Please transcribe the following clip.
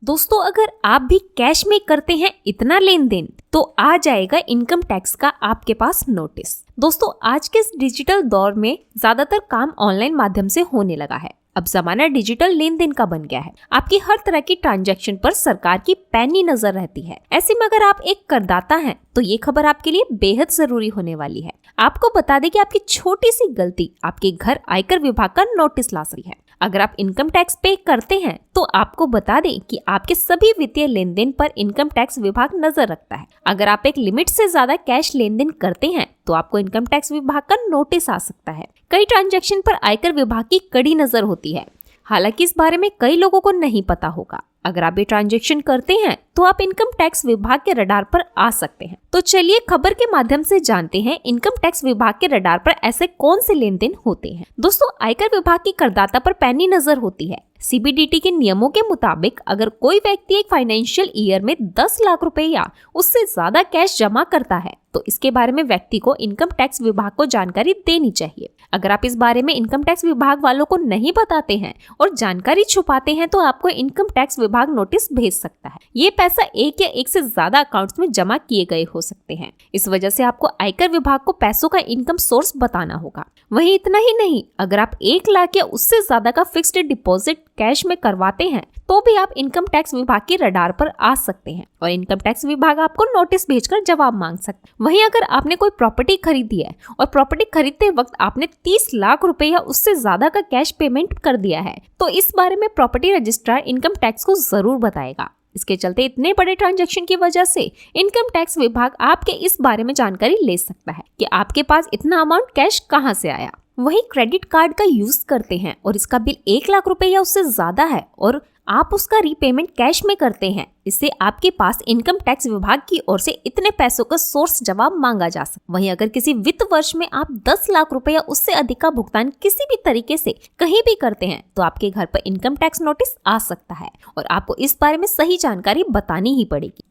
दोस्तों, अगर आप भी कैश में करते हैं इतना लेन देन तो आ जाएगा इनकम टैक्स का आपके पास नोटिस। दोस्तों, आज के इस डिजिटल दौर में ज्यादातर काम ऑनलाइन माध्यम से होने लगा है। अब जमाना डिजिटल लेन देन का बन गया है। आपकी हर तरह की ट्रांजैक्शन पर सरकार की पैनी नजर रहती है। ऐसे में अगर आप एक करदाता हैं तो ये खबर आपके लिए बेहद जरूरी होने वाली है। आपको बता दें कि आपकी छोटी सी गलती आपके घर आयकर विभाग का नोटिस ला सकती है। अगर आप इनकम टैक्स पे करते हैं तो आपको बता दें कि आपके सभी वित्तीय लेन देन पर इनकम टैक्स विभाग नजर रखता है। अगर आप एक लिमिट से ज्यादा कैश लेन देन करते हैं तो आपको इनकम टैक्स विभाग का नोटिस आ सकता है। कई ट्रांजैक्शन पर आयकर विभाग की कड़ी नजर होती है। हालांकि इस बारे में कई लोगों को नहीं पता होगा। अगर आप ये ट्रांजैक्शन करते हैं तो आप इनकम टैक्स विभाग के रडार पर आ सकते हैं। तो चलिए खबर के माध्यम से जानते हैं इनकम टैक्स विभाग के रडार पर ऐसे कौन से लेन देन होते हैं। दोस्तों, आयकर विभाग की करदाता पर पैनी नजर होती है। सीबीडीटी के नियमों के मुताबिक अगर कोई व्यक्ति एक फाइनेंशियल ईयर में 10 लाख रुपए या उससे ज्यादा कैश जमा करता है तो इसके बारे में व्यक्ति को इनकम टैक्स विभाग को जानकारी देनी चाहिए। अगर आप इस बारे में इनकम टैक्स विभाग वालों को नहीं बताते हैं और जानकारी छुपाते हैं तो आपको इनकम टैक्स विभाग नोटिस भेज सकता है। ये पैसा एक या एक से ज्यादा अकाउंट्स में जमा किए गए हो सकते हैं। इस वजह से आपको आयकर विभाग को पैसों का इनकम सोर्स बताना होगा। वहीं इतना ही नहीं, अगर आप 1 लाख या उससे ज्यादा का फिक्स्ड डिपॉजिट कैश में करवाते हैं तो भी आप इनकम टैक्स विभाग के रडार पर आ सकते हैं और इनकम टैक्स विभाग आपको नोटिस भेजकर जवाब मांग सकता है। वहीं अगर आपने कोई प्रॉपर्टी खरीदी है और प्रॉपर्टी खरीदते वक्त आपने 30 लाख रुपए या उससे ज्यादा का कैश पेमेंट कर दिया है तो इस बारे में प्रॉपर्टी रजिस्ट्रार इनकम टैक्स को जरूर बताएगा। इसके चलते इतने बड़े ट्रांजैक्शन की वजह से इनकम टैक्स विभाग आपके इस बारे में जानकारी ले सकता है कि आपके पास इतना अमाउंट कैश कहां से आया। वहीं क्रेडिट कार्ड का यूज करते हैं और इसका बिल 1 लाख रुपए या उससे ज्यादा है और आप उसका रीपेमेंट कैश में करते हैं, इससे आपके पास इनकम टैक्स विभाग की ओर से इतने पैसों का सोर्स जवाब मांगा जा सकता है। वहीं अगर किसी वित्त वर्ष में आप 10 लाख रुपए या उससे अधिक का भुगतान किसी भी तरीके से कहीं भी करते हैं तो आपके घर पर इनकम टैक्स नोटिस आ सकता है और आपको इस बारे में सही जानकारी बतानी ही पड़ेगी।